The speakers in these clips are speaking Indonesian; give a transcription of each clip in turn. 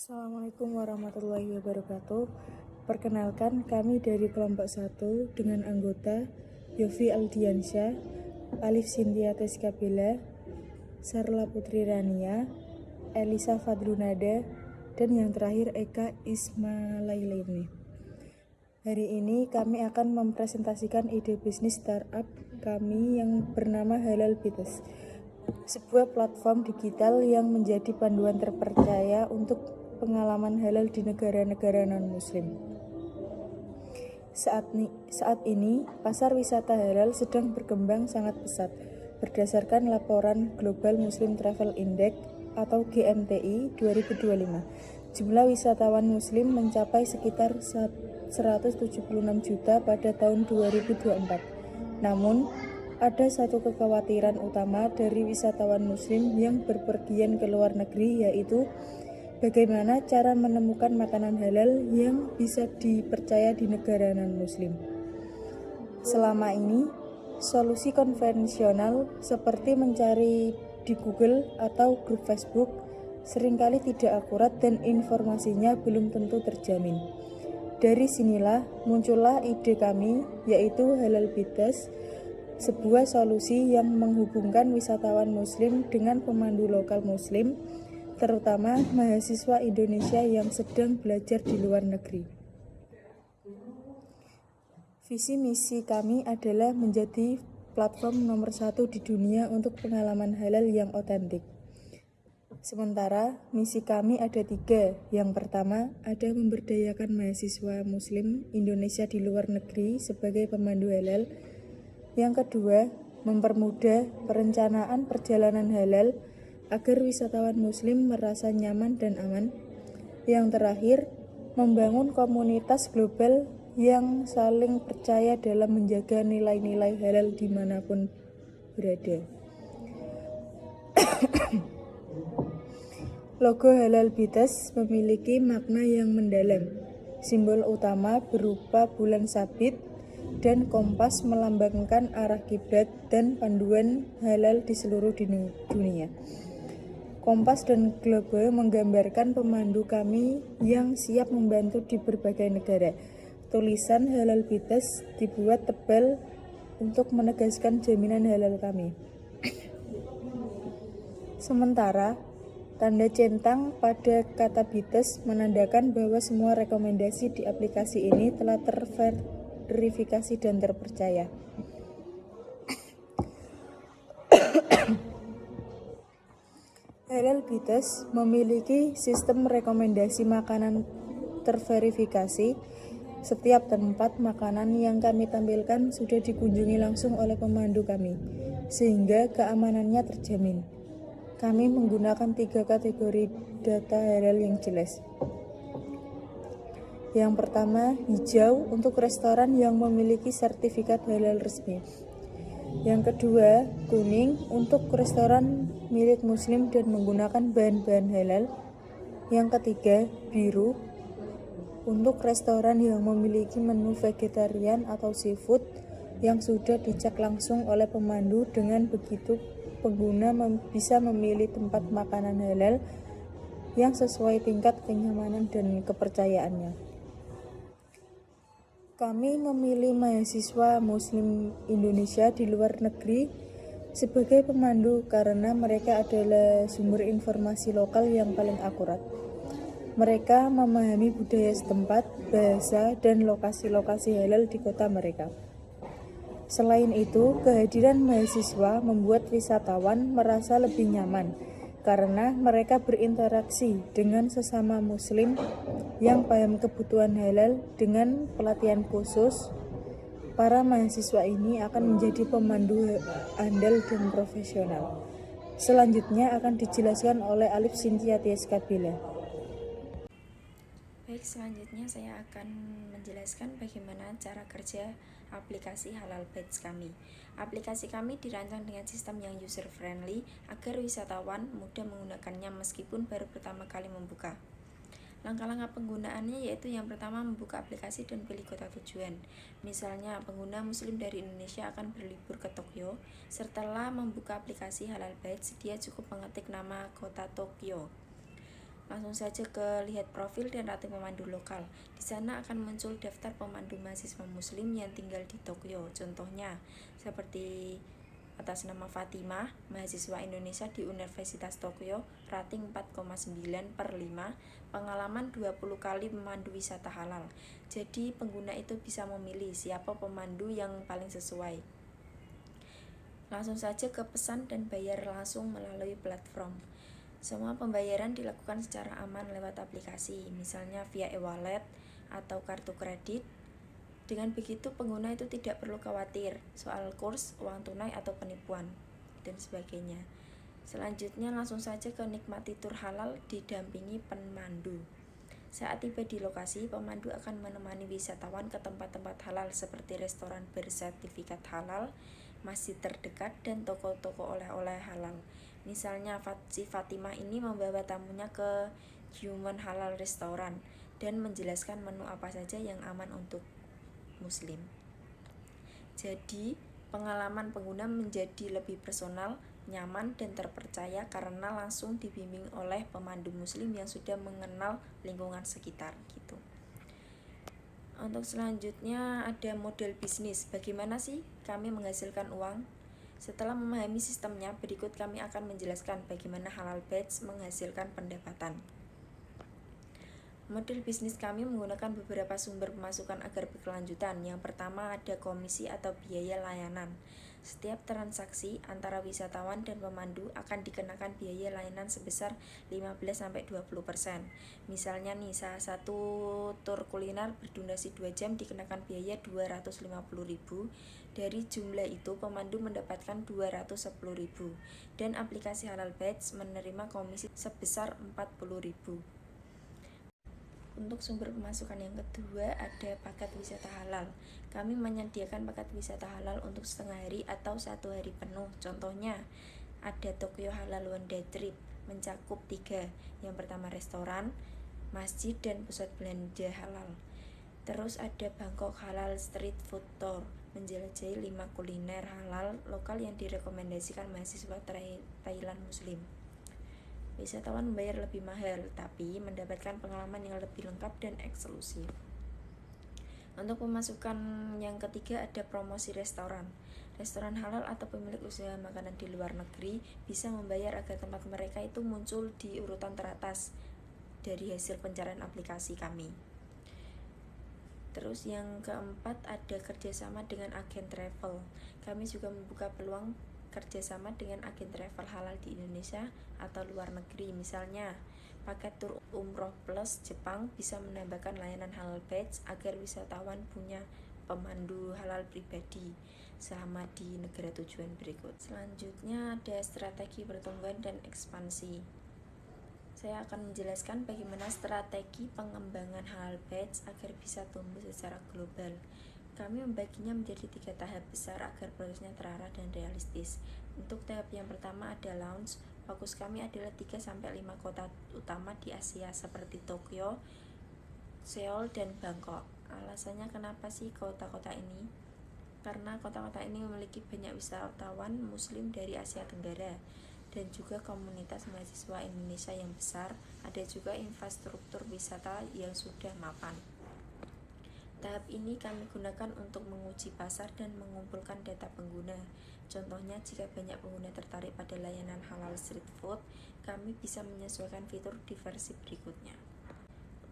Assalamualaikum warahmatullahi wabarakatuh. Perkenalkan, kami dari kelompok 1 dengan anggota Yofi Aldiansyah, Alif Sintia Teskabila, Sarla Putri Rania, Elisa Fadlunada, dan yang terakhir Eka Ismailaini. Hari ini kami akan mempresentasikan ide bisnis startup kami yang bernama Halal Bites, sebuah platform digital yang menjadi panduan terpercaya untuk pengalaman halal di negara-negara non-muslim. Saat ini, pasar wisata halal sedang berkembang sangat pesat. Berdasarkan laporan Global Muslim Travel Index atau GMTI 2025, jumlah wisatawan muslim mencapai sekitar 176 juta pada tahun 2024. Namun, ada satu kekhawatiran utama dari wisatawan muslim yang berpergian ke luar negeri, yaitu bagaimana cara menemukan makanan halal yang bisa dipercaya di negara non-muslim. Selama ini, solusi konvensional seperti mencari di Google atau grup Facebook seringkali tidak akurat dan informasinya belum tentu terjamin. Dari sinilah muncullah ide kami, yaitu Halal Bites, sebuah solusi yang menghubungkan wisatawan muslim dengan pemandu lokal muslim, terutama mahasiswa Indonesia yang sedang belajar di luar negeri. Visi misi kami adalah menjadi platform nomor 1 di dunia untuk pengalaman halal yang otentik. Sementara misi kami ada 3. Yang pertama, ada memberdayakan mahasiswa muslim Indonesia di luar negeri sebagai pemandu halal. Yang kedua, mempermudah perencanaan perjalanan halal agar wisatawan muslim merasa nyaman dan aman. Yang terakhir, membangun komunitas global yang saling percaya dalam menjaga nilai-nilai halal dimanapun berada. Logo Halal Bites memiliki makna yang mendalam. Simbol utama berupa bulan sabit dan kompas melambangkan arah kiblat dan panduan halal di seluruh dunia. Kompas dan globe menggambarkan pemandu kami yang siap membantu di berbagai negara. Tulisan Halal Bites dibuat tebal untuk menegaskan jaminan halal kami. Sementara tanda centang pada kata Bites menandakan bahwa semua rekomendasi di aplikasi ini telah terverifikasi dan terpercaya. Halal Bites memiliki sistem rekomendasi makanan terverifikasi. Setiap tempat makanan yang kami tampilkan sudah dikunjungi langsung oleh pemandu kami, sehingga keamanannya terjamin. Kami menggunakan 3 kategori data halal yang jelas. Yang pertama, hijau untuk restoran yang memiliki sertifikat halal resmi. Yang kedua, kuning untuk restoran milik muslim dan menggunakan bahan-bahan halal. Yang ketiga, biru untuk restoran yang memiliki menu vegetarian atau seafood yang sudah dicek langsung oleh pemandu. Dengan begitu, pengguna bisa memilih tempat makanan halal yang sesuai tingkat kenyamanan dan kepercayaannya. Kami memilih mahasiswa muslim Indonesia di luar negeri sebagai pemandu karena mereka adalah sumber informasi lokal yang paling akurat. Mereka memahami budaya setempat, bahasa, dan lokasi-lokasi halal di kota mereka. Selain itu, kehadiran mahasiswa membuat wisatawan merasa lebih nyaman karena mereka berinteraksi dengan sesama muslim yang paham kebutuhan halal. Dengan pelatihan khusus, para mahasiswa ini akan menjadi pemandu andal dan profesional. Selanjutnya akan dijelaskan oleh Alif Sintia Teskabila. Baik, selanjutnya saya akan menjelaskan bagaimana cara kerja aplikasi Halal Bites kami. Aplikasi kami dirancang dengan sistem yang user friendly agar wisatawan mudah menggunakannya meskipun baru pertama kali membuka. Langkah-langkah penggunaannya yaitu yang pertama, membuka aplikasi dan pilih kota tujuan. Misalnya, pengguna muslim dari Indonesia akan berlibur ke Tokyo. Setelah membuka aplikasi Halal Bites, dia cukup mengetik nama kota Tokyo. Langsung saja ke lihat profil dan rating pemandu lokal. Di sana akan muncul daftar pemandu mahasiswa muslim yang tinggal di Tokyo. Contohnya seperti atas nama Fatimah, mahasiswa Indonesia di Universitas Tokyo, rating 4,9/5, pengalaman 20 kali memandu wisata halal. Jadi pengguna itu bisa memilih siapa pemandu yang paling sesuai. Langsung saja ke pesan dan bayar langsung melalui platform. Semua pembayaran dilakukan secara aman lewat aplikasi, misalnya via e-wallet atau kartu kredit. Dengan begitu pengguna itu tidak perlu khawatir soal kurs, uang tunai atau penipuan dan sebagainya. Selanjutnya langsung saja ke nikmati tur halal didampingi pemandu. Saat tiba di lokasi, pemandu akan menemani wisatawan ke tempat-tempat halal seperti restoran bersertifikat halal, masjid terdekat, dan toko-toko oleh-oleh halal. Misalnya si Fatimah ini membawa tamunya ke Human Halal Restaurant dan menjelaskan menu apa saja yang aman untuk muslim. Jadi, pengalaman pengguna menjadi lebih personal, nyaman, dan terpercaya karena langsung dibimbing oleh pemandu muslim yang sudah mengenal lingkungan sekitar gitu. Untuk selanjutnya ada model bisnis. Bagaimana sih kami menghasilkan uang? Setelah memahami sistemnya, berikut kami akan menjelaskan bagaimana Halal Badge menghasilkan pendapatan. Model bisnis kami menggunakan beberapa sumber pemasukan agar berkelanjutan. Yang pertama ada komisi atau biaya layanan. Setiap transaksi antara wisatawan dan pemandu akan dikenakan biaya layanan sebesar 15-20%. Misalnya nih, salah satu tur kuliner berdurasi 2 jam dikenakan biaya 250.000. Dari jumlah itu pemandu mendapatkan 210.000 dan aplikasi Halal Badge menerima komisi sebesar 40.000. Untuk sumber pemasukan yang kedua ada paket wisata halal. Kami menyediakan paket wisata halal untuk setengah hari atau 1 hari penuh. Contohnya ada Tokyo Halal One Day Trip mencakup 3. Yang pertama restoran, masjid, dan pusat belanja halal. Terus ada Bangkok Halal Street Food Tour menjelajahi 5 kuliner halal lokal yang direkomendasikan mahasiswa Thailand Muslim. Wisatawan membayar lebih mahal, tapi mendapatkan pengalaman yang lebih lengkap dan eksklusif. Untuk pemasukan yang ketiga ada promosi restoran. Restoran halal atau pemilik usaha makanan di luar negeri bisa membayar agar tempat mereka itu muncul di urutan teratas dari hasil pencarian aplikasi kami. Terus yang keempat ada kerjasama dengan agen travel. Kami juga membuka peluang kerjasama dengan agen travel halal di Indonesia atau luar negeri. Misalnya, paket tur umroh plus Jepang bisa menambahkan layanan Halal Badge agar wisatawan punya pemandu halal pribadi selama di negara tujuan berikut. Selanjutnya ada strategi pertumbuhan dan ekspansi. Saya akan menjelaskan bagaimana strategi pengembangan Halal Badge agar bisa tumbuh secara global. Kami membaginya menjadi 3 tahap besar agar prosesnya terarah dan realistis. Untuk tahap yang pertama ada launch. Fokus kami adalah 3-5 kota utama di Asia seperti Tokyo, Seoul, dan Bangkok. Alasannya kenapa sih kota-kota ini? Karena kota-kota ini memiliki banyak wisatawan muslim dari Asia Tenggara dan juga komunitas mahasiswa Indonesia yang besar. Ada juga infrastruktur wisata yang sudah mapan. Tahap ini kami gunakan untuk menguji pasar dan mengumpulkan data pengguna. Contohnya, jika banyak pengguna tertarik pada layanan halal street food, kami bisa menyesuaikan fitur di versi berikutnya.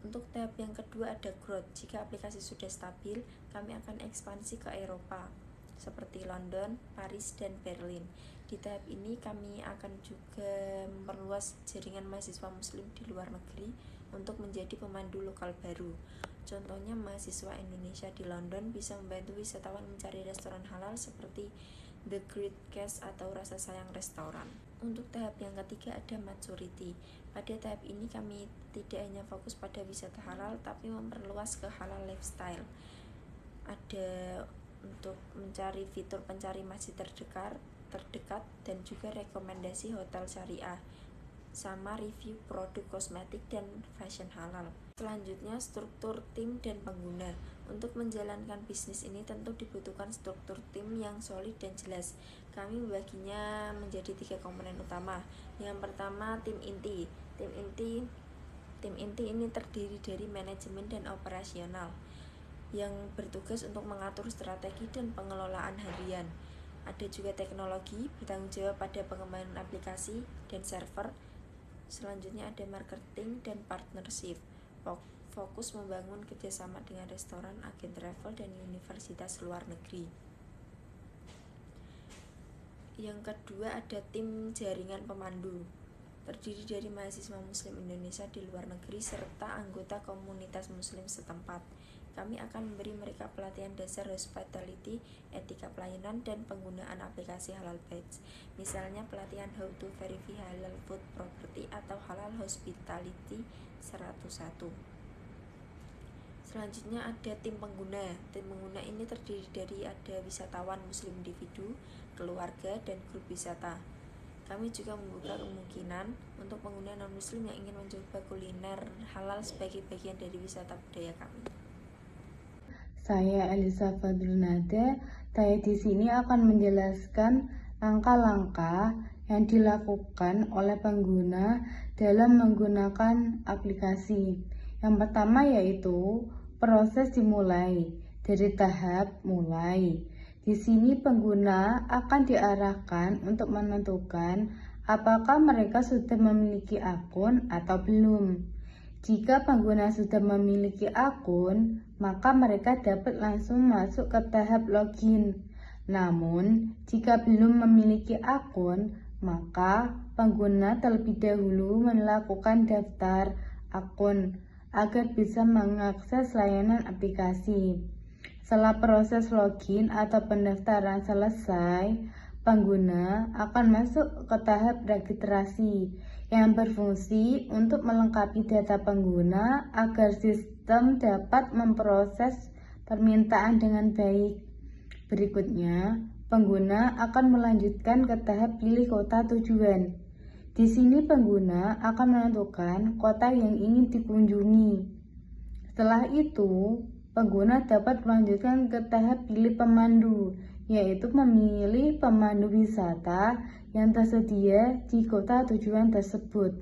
Untuk tahap yang kedua ada growth. Jika aplikasi sudah stabil, kami akan ekspansi ke Eropa, seperti London, Paris, dan Berlin. Di tahap ini kami akan juga memperluas jaringan mahasiswa muslim di luar negeri untuk menjadi pemandu lokal baru. Contohnya, mahasiswa Indonesia di London bisa membantu wisatawan mencari restoran halal seperti The Great Cash atau Rasa Sayang Restoran. Untuk tahap yang ketiga ada maturity. Pada tahap ini kami tidak hanya fokus pada wisata halal, tapi memperluas ke halal lifestyle. Ada untuk mencari fitur pencari masjid terdekat dan juga rekomendasi hotel syariah, sama review produk kosmetik dan fashion halal. Selanjutnya struktur tim dan pengguna. Untuk menjalankan bisnis ini tentu dibutuhkan struktur tim yang solid dan jelas. Kami membaginya menjadi 3 komponen utama. Yang pertama tim inti. Tim inti Tim inti ini terdiri dari manajemen dan operasional yang bertugas untuk mengatur strategi dan pengelolaan harian. Ada juga teknologi, bertanggung jawab pada pengembangan aplikasi dan server. Selanjutnya ada marketing dan partnership, fokus membangun kerjasama dengan restoran, agen travel, dan universitas luar negeri. Yang kedua ada tim jaringan pemandu, terdiri dari mahasiswa muslim Indonesia di luar negeri serta anggota komunitas muslim setempat. Kami akan memberi mereka pelatihan dasar hospitality, etika pelayanan, dan penggunaan aplikasi Halal Badge. Misalnya pelatihan how to verify halal food property atau halal hospitality 101. Selanjutnya ada tim pengguna. Tim pengguna ini terdiri dari ada wisatawan muslim individu, keluarga, dan grup wisata. Kami juga membuka kemungkinan untuk pengguna non-muslim yang ingin mencoba kuliner halal sebagai bagian dari wisata budaya kami. Saya Elisa Fadrunada. Saya di sini akan menjelaskan langkah-langkah yang dilakukan oleh pengguna dalam menggunakan aplikasi. Yang pertama yaitu proses dimulai dari tahap mulai. Di sini pengguna akan diarahkan untuk menentukan apakah mereka sudah memiliki akun atau belum. Jika pengguna sudah memiliki akun, maka mereka dapat langsung masuk ke tahap login. Namun, jika belum memiliki akun, maka pengguna terlebih dahulu melakukan daftar akun agar bisa mengakses layanan aplikasi. Setelah proses login atau pendaftaran selesai, pengguna akan masuk ke tahap registrasi yang berfungsi untuk melengkapi data pengguna agar sistem dapat memproses permintaan dengan baik. Berikutnya, pengguna akan melanjutkan ke tahap pilih kota tujuan. Di sini pengguna akan menentukan kota yang ingin dikunjungi. Setelah itu, pengguna dapat melanjutkan ke tahap pilih pemandu, yaitu memilih pemandu wisata yang tersedia di kota tujuan tersebut.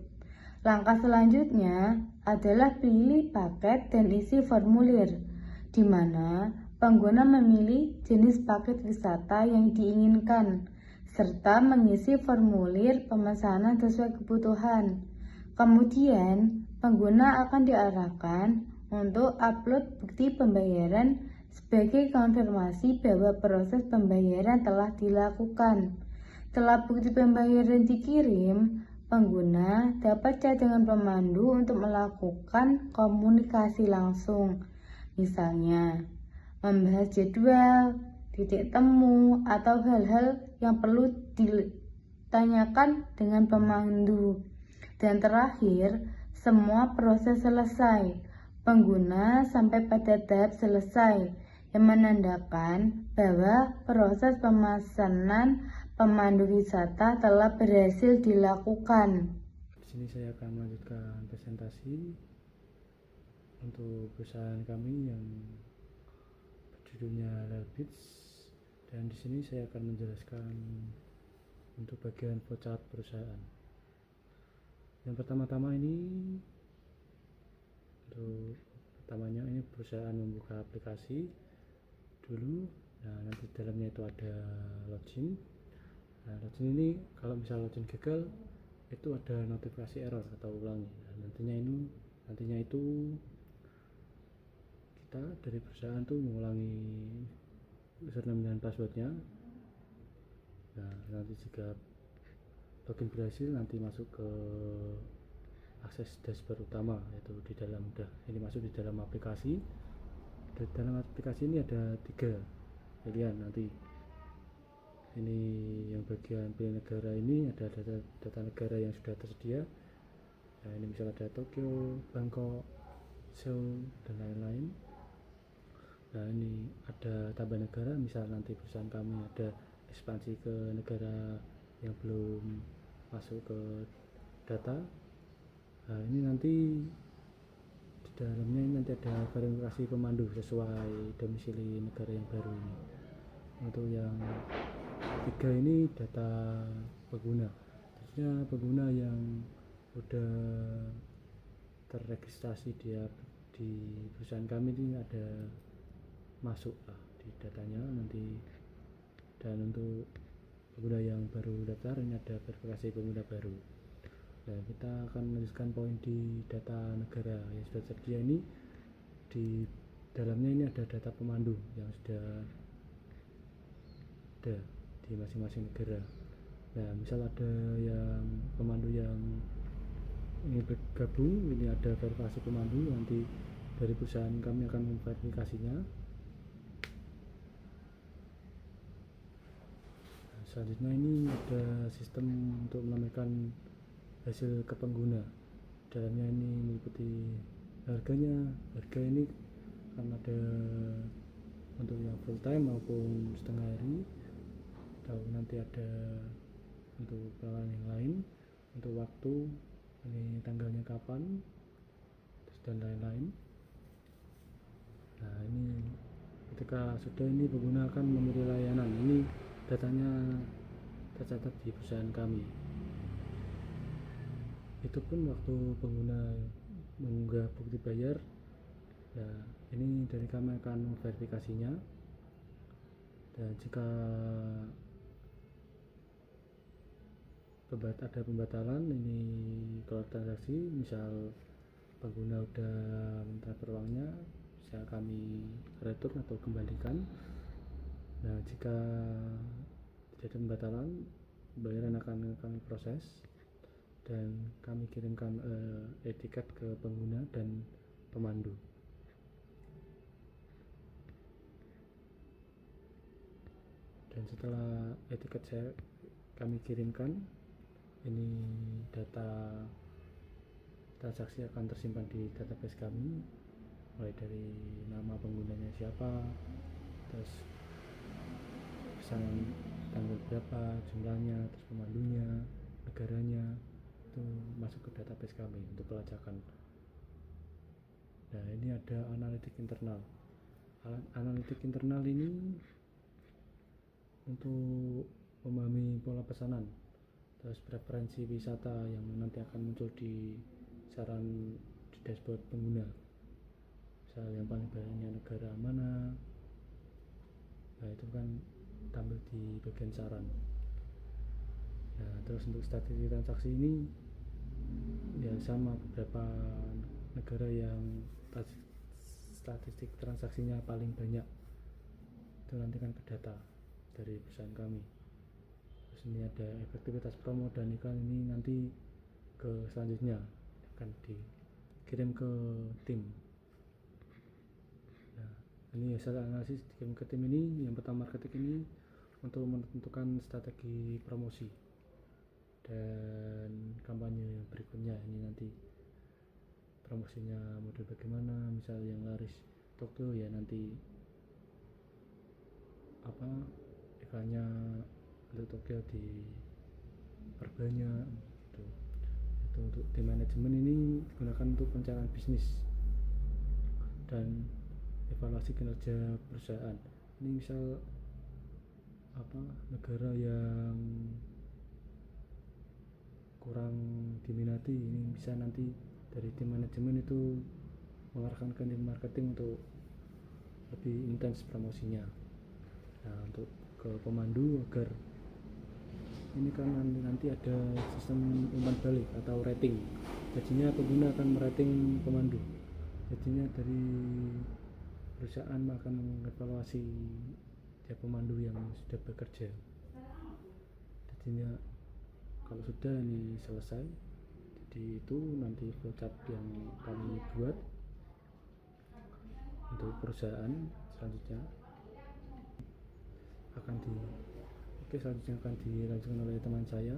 Langkah selanjutnya adalah pilih paket dan isi formulir, di mana pengguna memilih jenis paket wisata yang diinginkan, serta mengisi formulir pemesanan sesuai kebutuhan. Kemudian, pengguna akan diarahkan untuk upload bukti pembayaran sebagai konfirmasi bahwa proses pembayaran telah dilakukan. Setelah bukti pembayaran dikirim, pengguna dapat chat dengan pemandu untuk melakukan komunikasi langsung. Misalnya, membahas jadwal, titik temu, atau hal-hal yang perlu ditanyakan dengan pemandu. Dan terakhir, semua proses selesai. Pengguna sampai pada tahap selesai, yang menandakan bahwa proses pemesanan pemandu wisata telah berhasil dilakukan. Di sini saya akan melanjutkan presentasi untuk perusahaan kami yang berjudulnya Halal Badge, dan di sini saya akan menjelaskan untuk bagian flowchart perusahaan. Yang pertama-tama ini untuk pertamanya ini perusahaan membuka aplikasi dulu. Nah, nanti dalamnya itu ada login. Nah, login ini kalau misal login gagal itu ada notifikasi error atau ulangi. Nah, nantinya itu kita dari perusahaan tuh mengulangi username dan passwordnya. Nah, nanti jika login berhasil, nanti masuk ke akses dashboard utama, yaitu di dalam ini masuk di dalam aplikasi. Di dalam aplikasi ini ada 3 pilihan nanti. Ini yang bagian pilih negara, ini ada data negara yang sudah tersedia. Nah, ini misalnya ada Tokyo, Bangkok, Seoul, dan lain-lain. Nah, ini ada tambah negara, misal nanti perusahaan kami ada ekspansi ke negara yang belum masuk ke data. Nah, ini nanti di dalamnya ini nanti ada verifikasi pemandu sesuai domisili negara yang baru ini. Untuk yang 3 ini data pengguna, khususnya pengguna yang udah terregistrasi di perusahaan kami ini ada masuk lah di datanya nanti. Dan untuk pengguna yang baru daftar ini ada verifikasi pengguna baru. Nah, kita akan menuliskan poin di data negara yang sudah tersedia ini. Di dalamnya ini ada data pemandu yang sudah ada di masing-masing negara. Nah, misal ada yang pemandu yang ingin bergabung, ini ada verifikasi pemandu, nanti dari perusahaan kami akan memverifikasinya. Selanjutnya ini ada sistem untuk menambahkan hasil ke pengguna. Dalamnya ini meliputi harganya. Harga ini akan ada untuk yang full time maupun setengah hari, atau nanti ada untuk pelayanan yang lain, untuk waktu ini tanggalnya kapan, dan lain-lain. Nah, ini ketika sudah ini pengguna akan memilih layanan. Ini datanya tercatat di perusahaan kami. Itu pun waktu pengguna mengunggah bukti bayar. Nah, ini dari kami akan memverifikasinya. Dan jika ada pembatalan ini kalau transaksi, misal pengguna udah mentransfer uangnya, bisa kami return atau kembalikan. Nah, jika tidak ada pembatalan, bayaran akan kami proses dan kami kirimkan etiket ke pengguna dan pemandu. Dan setelah etiket kami kirimkan, ini data transaksi akan tersimpan di database kami, mulai dari nama penggunanya siapa, terus pesanan tanggal berapa, jumlahnya, terus pemandunya, negaranya, itu masuk ke database kami untuk pelacakan. Nah, ini ada analitik internal. Analitik internal ini untuk memahami pola pesanan, terus preferensi wisata yang nanti akan muncul di saran di dashboard pengguna. Misal yang paling banyaknya negara mana, nah itu kan tampil di bagian saran. Nah, terus untuk statistik transaksi ini ya sama, beberapa negara yang statistik transaksinya paling banyak itu nanti kan ke data dari perusahaan kami. Terus ini ada efektivitas promo dan iklan, ini nanti ke selanjutnya akan dikirim ke tim. Nah, ini hasil analisis dikirim ke tim ini. Yang pertama marketing ini untuk menentukan strategi promosi dan kampanye berikutnya. Ini nanti promosinya model bagaimana, misal yang laris Tokyo ya nanti iklannya untuk Tokyo diperbanyak. Itu untuk tim manajemen ini digunakan untuk pencarian bisnis dan evaluasi kinerja perusahaan. Ini misal negara yang kurang diminati, ini bisa nanti dari tim manajemen itu mengarahkan ke tim marketing untuk lebih intens promosinya. Nah, untuk ke pemandu agar ini kan nanti ada sistem umpan balik atau rating. Jadinya pengguna akan merating pemandu. Jadinya dari perusahaan akan mengevaluasi tiap pemandu yang sudah bekerja. Jadinya kalau sudah ini selesai, jadi itu nanti flowchart yang kami buat untuk perusahaan selanjutnya selanjutnya akan dilanjutkan oleh teman saya.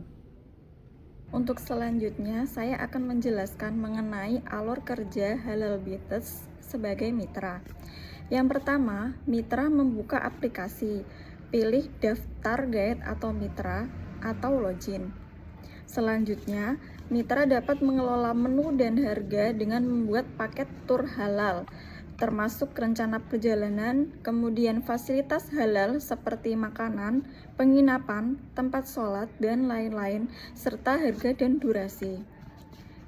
Untuk selanjutnya, saya akan menjelaskan mengenai alur kerja Halal Bites sebagai mitra. Yang pertama, mitra membuka aplikasi, pilih daftar guide atau mitra atau login. Selanjutnya, mitra dapat mengelola menu dan harga dengan membuat paket tur halal, termasuk rencana perjalanan, kemudian fasilitas halal seperti makanan, penginapan, tempat sholat, dan lain-lain, serta harga dan durasi.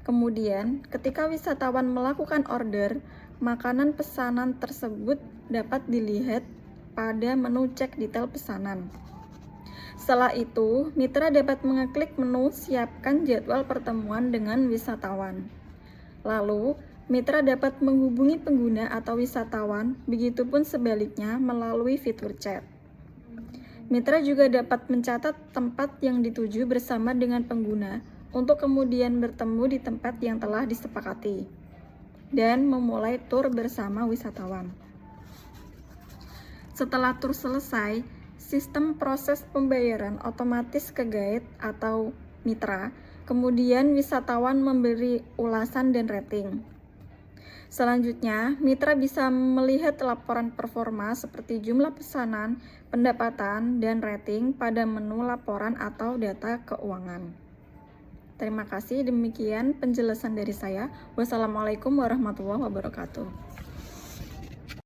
Kemudian, ketika wisatawan melakukan order, makanan pesanan tersebut dapat dilihat pada menu cek detail pesanan. Setelah itu, mitra dapat mengeklik menu siapkan jadwal pertemuan dengan wisatawan. Lalu, mitra dapat menghubungi pengguna atau wisatawan, begitupun sebaliknya melalui fitur chat. Mitra juga dapat mencatat tempat yang dituju bersama dengan pengguna untuk kemudian bertemu di tempat yang telah disepakati dan memulai tur bersama wisatawan. Setelah tur selesai, sistem proses pembayaran otomatis ke guide atau mitra, kemudian wisatawan memberi ulasan dan rating. Selanjutnya, mitra bisa melihat laporan performa seperti jumlah pesanan, pendapatan, dan rating pada menu laporan atau data keuangan. Terima kasih, demikian penjelasan dari saya. Wassalamualaikum warahmatullahi wabarakatuh.